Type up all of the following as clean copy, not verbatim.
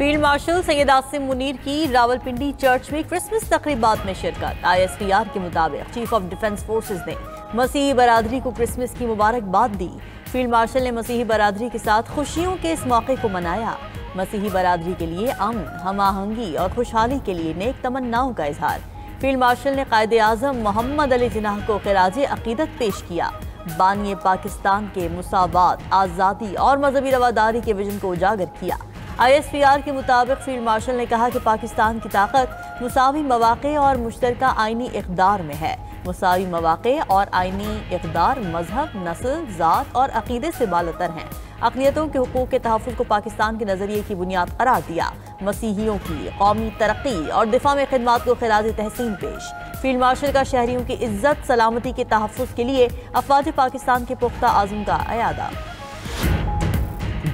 Field marshal Syed Asim Munir की Rawalpindi church में Christmas तकरीबात में शिरकत। ISPR के मुताबिक चीफ ऑफ डिफेंस फोर्सेज ने मसीही बरादरी को क्रिसमस की मुबारकबाद दी। फील्ड मार्शल ने मसीही बरादरी के साथ खुशियों के इस मौके को मनाया। मसीही बरादरी के लिए अमन, हम आहंगी और खुशहाली के लिए नेक तमन्नाओं का इजहार। फील्ड मार्शल ने कायदे आजम मोहम्मद अली जिन्नाह को खिराजे अकीदत पेश किया। बानिए पाकिस्तान के मुसावात, आज़ादी और मजहबी रवादारी के विजन को उजागर किया। ISPR के मुताबिक फील्ड मार्शल ने कहा कि पाकिस्तान की ताकत मुसावी मवाक़े और मुश्तरका आइनी इक़दार में है। मुसावी मवाक़े और आइनी इक़दार मजहब, नस्ल, ज़ात और अक़ीदे से बालतर हैं। अक़लियतों के हुकूक़ के तहफ़्फ़ुज़ को पाकिस्तान के नज़रिए की बुनियाद करार दिया। मसीहियों की कौमी तरक्की और दिफा में खिदमात को खिराज तहसीन पेश। फील्ड मार्शल का शहरियों की इज्जत सलामती के तहफ़्फ़ुज़ के लिए अफ़वाज पाकिस्तान के पुख्ता आज़म का अयादा।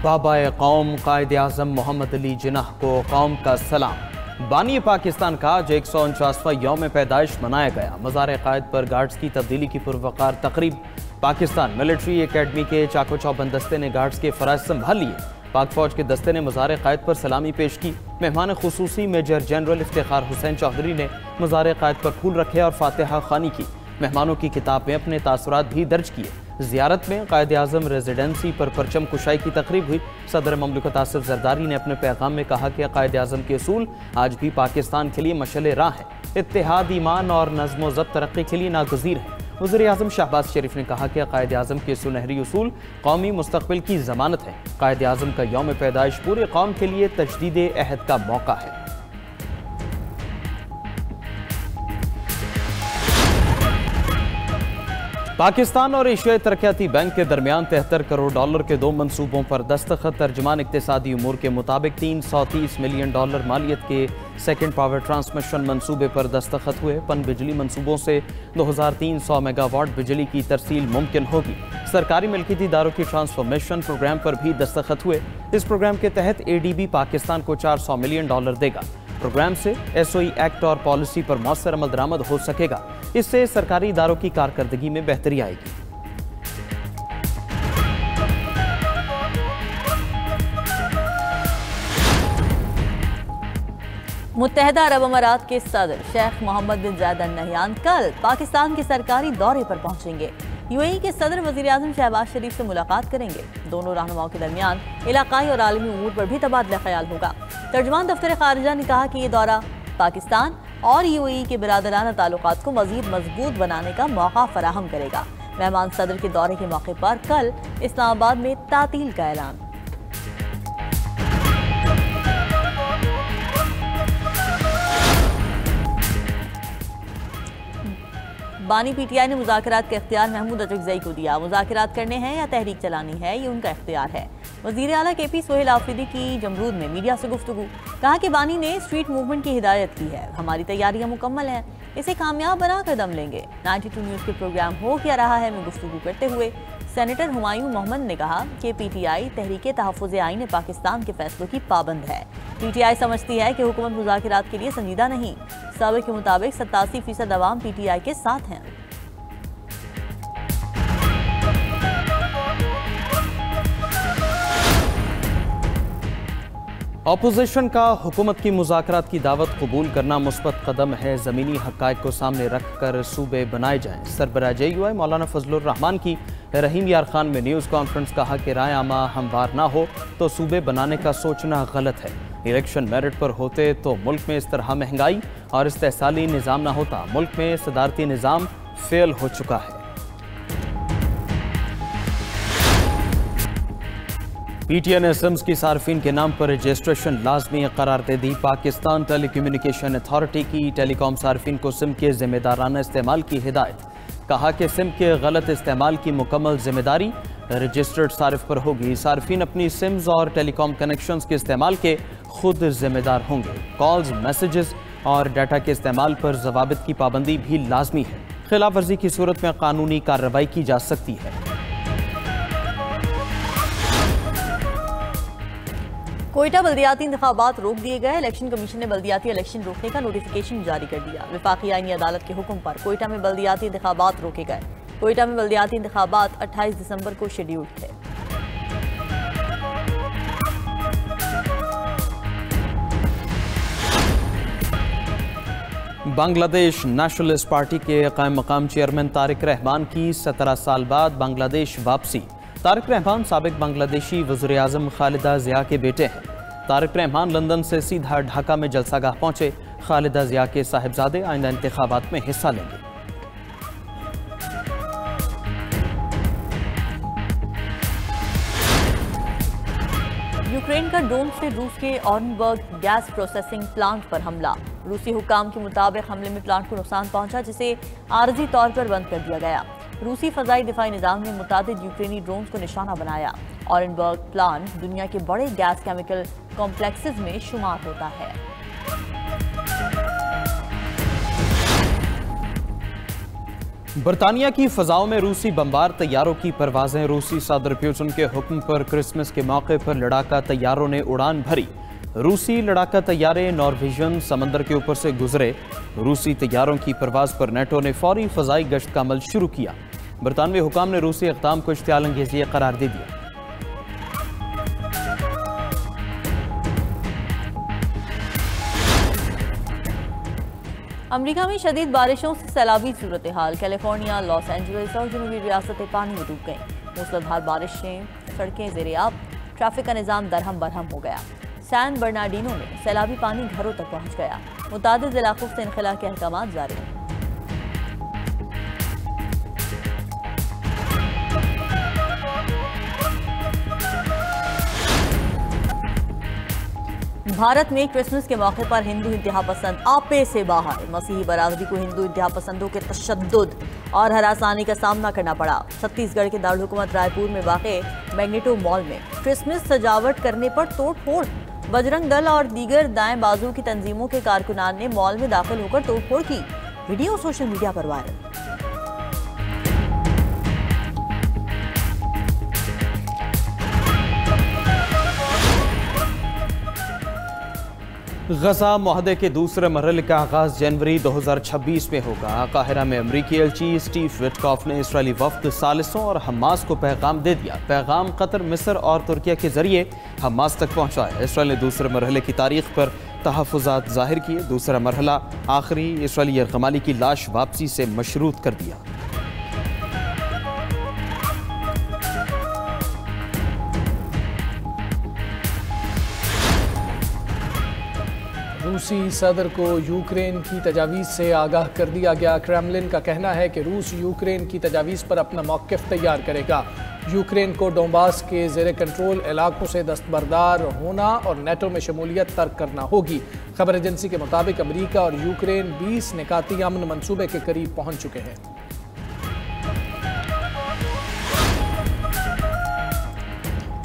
बाबा कौम कायदे आज़म मोहम्मद अली जिन्नाह को कौम का सलाम। बानी पाकिस्तान का आज 149वां यौम पैदाइश मनाया गया। मज़ार कायद पर गार्ड्स की तब्दीली की पुरवकार तकरीब। पाकिस्तान मिलिट्री एकेडमी के चाको चौबंद दस्ते ने गार्ड्स के फ़राइज़ संभाल लिए। पाक फौज के दस्ते ने मज़ार कायद पर सलामी पेश की। मेहमान खुसूसी मेजर जनरल इफ्तिखार हुसैन चौधरी ने मज़ार कायद पर फूल रखे और फातिहा ख़ानी की। मेहमानों की किताब में अपने तासुरात भी दर्ज किए। ज़ियारत में कायदे आज़म रेजिडेंसी पर परचम कुशाई की तकरीब हुई। सदर ममलिकत आसिफ ज़रदारी ने अपने पैगाम में कहा कि कायदे आज़म के असूल आज भी पाकिस्तान के लिए मशअल राह है। इत्तेहाद, ईमान और नज़्म व ज़ब्त तरक्की के लिए नागुज़ीर है। वज़ीर आज़म शहबाज शरीफ ने कहा कि कायदे आज़म के सुनहरी उसूल कौमी मुस्तक़बिल की ज़मानत है। कायदे आज़म का यौम पैदाइश पूरे कौम के लिए तजदीद अहद का मौका है। पाकिस्तान और एशियाई तरक्याती बैंक के दरमियान 73 करोड़ डॉलर के 2 मंसूबों पर दस्तखत। तर्जमान इक्तिसादी उमूर के मुताबिक 330 मिलियन डॉलर मालियत के सेकेंड पावर ट्रांसमिशन मंसूबे पर दस्तखत हुए। पन बिजली मंसूबों से 2300 मेगावाट बिजली की तरसील मुमकिन होगी। सरकारी मिल्कियती इदारों की ट्रांसफॉर्मेशन प्रोग्राम पर भी दस्तखत हुए। इस प्रोग्राम के तहत ADB पाकिस्तान को 400 मिलियन डॉलर देगा। प्रोग्राम से SOE एक्ट और पॉलिसी पर मौसर अमल दरामद हो सकेगा। इससे सरकारी इदारों की कारकर्दगी में बेहतरी आएगी। मुत्तहदा अरब अमारात के सदर शेख मोहम्मद बिन जायद अल नहयान कल पाकिस्तान के सरकारी दौरे पर पहुंचेंगे। UAE के सदर वज़ीर आज़म शहबाज शरीफ से मुलाकात करेंगे। दोनों रहनुमाओं के दरमियान इलाकाई और आलमी उमूर पर भी तबादला ख्याल होगा। तर्जुमान दफ्तर खारिजा ने कहा कि ये दौरा पाकिस्तान और UAE के बिरादराना ताल्लुकात को मज़ीद मजबूत बनाने का मौका फराहम करेगा। मेहमान सदर के दौरे के मौके पर कल इस्लामाबाद में तातील का ऐलान। बानी PTI ने मुज़ाकरात का इख्तियार महमूद अजगज़ई को दिया। मुज़ाकरात करने हैं या तहरीक चलानी है, ये उनका इख्तियार है। वज़ीर आला KP सोहेल आफरीदी की जमरूद में मीडिया से गुफ्तगू। कहा कि बानी ने स्ट्रीट मूवमेंट की हिदायत की है। हमारी तैयारियां मुकम्मल हैं, इसे कामयाब बनाकर दम लेंगे। 92 न्यूज़ के प्रोग्राम हो क्या रहा है में गुफ्तगू करते हुए सेनेटर हुमायूं मोहम्मद ने कहा कि PTI तहरीके तहफ़्फ़ुज़ आईन पाकिस्तान के फैसलों की पाबंद है। PTI समझती है कि हुकूमत मुज़ाकरात के लिए संजीदा नहीं। सर्वे के मुताबिक 87% अवाम PTI के साथ हैं। अपोजिशन का हुकूमत की मुज़ाकरात की दावत कबूल करना मुस्बत कदम है। ज़मीनी हक़ाइक़ को सामने रख कर सूबे बनाए जाएँ। सरबराह JUI मौलाना फजलुर रहमान की रहीम यार खान में न्यूज़ कॉन्फ्रेंस कहा कि राय आमा हमवार ना हो तो सूबे बनाने का सोचना गलत है। इलेक्शन मेरिट पर होते तो मुल्क में इस तरह महंगाई और इस्तेहसाली निज़ाम ना होता। मुल्क में सदारती निज़ाम फेल हो चुका है। PTI ने सिम्स की सार्फिन के नाम पर रजिस्ट्रेशन लाजमी करार दे दी। पाकिस्तान टेली कम्युनिकेशन अथॉरिटी की टेलीकॉम सार्फिन को सिम के जिम्मेदाराना इस्तेमाल की हिदायत। कहा कि सिम के गलत इस्तेमाल की मुकम्मल जिम्मेदारी रजिस्टर्ड सारिफ पर होगी। सार्फिन अपनी सिम्स और टेलीकॉम कनेक्शंस के इस्तेमाल के खुद जिम्मेदार होंगे। कॉल्स, मैसेजेस और डाटा के इस्तेमाल पर ज़वाबित की पाबंदी भी लाजमी है। खिलाफ वर्जी की सूरत में कानूनी कार्रवाई की जा सकती है। कोयटा बल्दियाती इंतखाबात रोक दिए गए। इलेक्शन कमीशन ने बल्दियाती इलेक्शन रोकने का नोटिफिकेशन जारी कर दिया। वफाकी आईनी अदालत के हुक्म पर कोयटा में बल्दियाती इंतखाबात रोके गए। कोयटा में बल्दियाती इंतखाबात 28 दिसंबर को शेड्यूल्ड थे। बांग्लादेश नेशनलिस्ट पार्टी के कायम मकाम चेयरमैन तारिक रहमान की 17 साल बाद बांग्लादेश वापसी। तारिक रहमान साबिक बांग्लादेशी वज़ीर आज़म खालिदा ज़िया के बेटे हैं। तारिक रहमान लंदन से सीधा ढाका में जलसागाह पहुंचे। खालिदा ज़िया के साहिबजादे आइंदा इंतखाबात में हिस्सा लेंगे। यूक्रेन का ड्रोन से रूस के ऑरनबर्ग गैस प्रोसेसिंग प्लांट पर हमला। रूसी हुक्काम के मुताबिक हमले में प्लांट को नुकसान पहुंचा, जिसे आरजी तौर पर बंद कर दिया गया। रूसी फजाई दिफाई निजाम ने मुतादिद यूक्रेनी ड्रोन को निशाना बनाया। ऑरनबर्ग प्लांट दुनिया के बड़े गैस केमिकल कॉम्प्लेक्सेस में शुमार होता है। बरतानिया की फजाओं में रूसी बमबार तैयारों की परवाजें। रूसी सदर पुतिन के हुक्म पर क्रिसमस के मौके पर लड़ाका तैयारों ने उड़ान भरी। रूसी लड़ाका तैयारे नॉर्वेजियन समंदर के ऊपर से गुजरे। रूसी तैयारों की परवाज पर नेटो ने फौरी फजाई गश्त का अमल शुरू किया। बरतानवी हुकाम ने रूसी इक़दाम को इश्तियाल अंगेज़ी करार दे दिया। अमेरिका में शदीद बारिशों से सैलाबी सूरत हाल। कैलिफोर्निया, लॉस एंजलिस और जनूबी रियासतें पानी में डूब गईं। मूसलाधार बारिशें, सड़कें ज़ेर-ए-आब, ट्रैफिक का निज़ाम दरहम बरहम हो गया। सैन बर्नार्डिनो में सैलाबी पानी घरों तक पहुंच गया। मुतादिद इलाकों से इनखला के अहकाम जारी हैं। भारत में क्रिसमस के मौके पर हिंदू इंतहा पसंद आपे से बाहर। मसीही बरादरी को हिंदू इंतहा पसंदों के तशद्दुद और हरासानी का सामना करना पड़ा। छत्तीसगढ़ के दारुल हुकूमत रायपुर में वाक़े मैग्नेटो मॉल में क्रिसमस सजावट करने पर तोड़ फोड़। बजरंग दल और दीगर दाएं बाजू की तंजीमों के कारकुनान ने मॉल में दाखिल होकर तोड़फोड़ की। वीडियो सोशल मीडिया पर वायरल। गजा मुआहदे के दूसरे मरहले का आगाज जनवरी 2026 में होगा। काहिरा में अमरीकी एलची स्टीव विटकॉफ ने इसराइली वफ्द सालिसों और हमास को पैगाम दे दिया। पैगाम कतर, मिस्र और तुर्किया के जरिए हमास तक पहुंचा है। इसराइल ने दूसरे मरहले की तारीख पर तहफ़्फ़ुज़ात जाहिर किए। दूसरा मरहला आखिरी इसराइली यरगमाली की लाश वापसी से मशरूत कर दिया। रूसी सदर को यूक्रेन की तजावीज़ से आगाह कर दिया गया। क्रेमलिन का कहना है कि रूस यूक्रेन की तजावीज़ पर अपना मौक़िफ़ तैयार करेगा। यूक्रेन को डोंबास के ज़ेर कंट्रोल इलाकों से दस्तबरदार होना और नेटो में शमूलियत तर्क करना होगी। खबर एजेंसी के मुताबिक अमरीका और यूक्रेन 20 निकाती अमन मनसूबे के करीब पहुँच चुके हैं।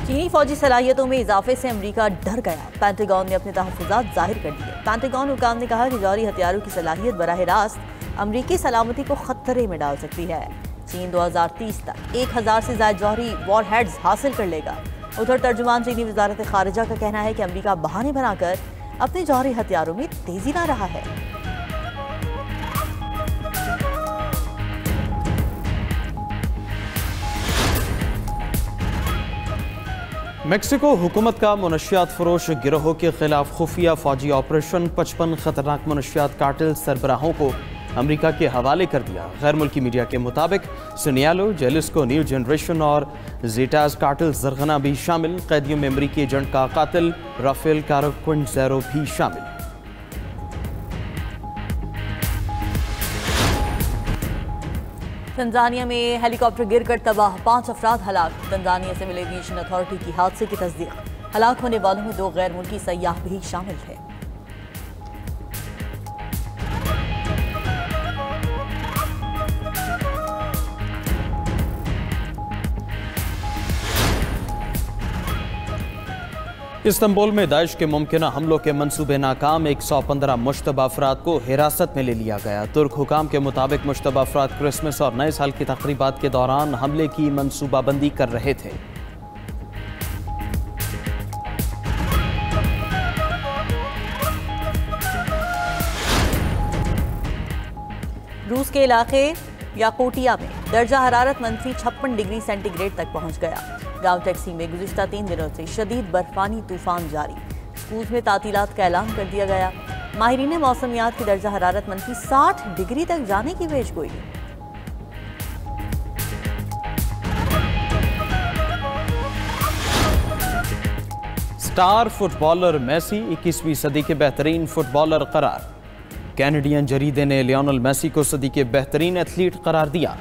चीनी फौजी सलाहियतों में इजाफे से अमेरिका डर गया। पेंटागन ने अपने तहफ़्फ़ुज़ात जाहिर कर दिए। पेंटागन हुकाम ने कहा कि जौहरी हथियारों की सलाहियत बराह रास्त अमरीकी सलामती को खतरे में डाल सकती है। चीन 2030 तक 1000 से ज़्यादा जौहरी वॉरहेड्स हासिल कर लेगा। उधर तर्जुमान चीनी वज़ारत ख़ारिजा का कहना है कि अमरीका बहाने बनाकर अपने जौहरी हथियारों में तेज़ी ला रहा है। मेक्सिको हुकूमत का मुनशियात फरोश गिरोह के खिलाफ खुफिया फौजी ऑपरेशन 55 खतरनाक मुनशियात कार्टेल सरबराहों को अमेरिका के हवाले कर दिया। गैर मुल्की मीडिया के मुताबिक सिनियालो, जेलिस्को, न्यू जनरेशन और जेटाज कार्टेल जरगना भी शामिल। कैदियों में अमेरिकी एजेंट का कातिल राफेल कारो क्विंटज़ेरो भी शामिल। तंजानिया में हेलीकॉप्टर गिरकर तबाह, 5 अफराद हलाक। तंजानिया से मिले एविएशन अथॉरिटी की हादसे की तस्दीक। हलाक होने वालों में 2 गैर मुल्की सयाह भी शामिल थे। इस्तांबुल में दाइश के मुमकिना हमलों के मंसूबे नाकाम। 115 मुश्तबा अफराद को हिरासत में ले लिया गया। तुर्क हुकाम के मुताबिक मुश्तबा अफराद क्रिसमस और नए साल की तकरीबात के दौरान हमले की मंसूबाबंदी कर रहे थे। रूस के इलाके याकोटिया में दर्जा हरारत -56 डिग्री सेंटीग्रेड तक पहुंच गया। गांव टैक्सी में गुज़िश्ता 3 दिनों से शदीद बर्फानी तूफान जारी। स्कूल में तातीलात का ऐलान कर दिया गया। माहिरीन मौसमियात की दर्जा हरारत -60 डिग्री तक जाने की पेशगोई। स्टार फुटबॉलर मेसी 21वीं सदी के बेहतरीन फुटबॉलर करार। कैनेडियन जरीदे ने लियोनेल मेसी को सदी के बेहतरीन एथलीट करार दिया।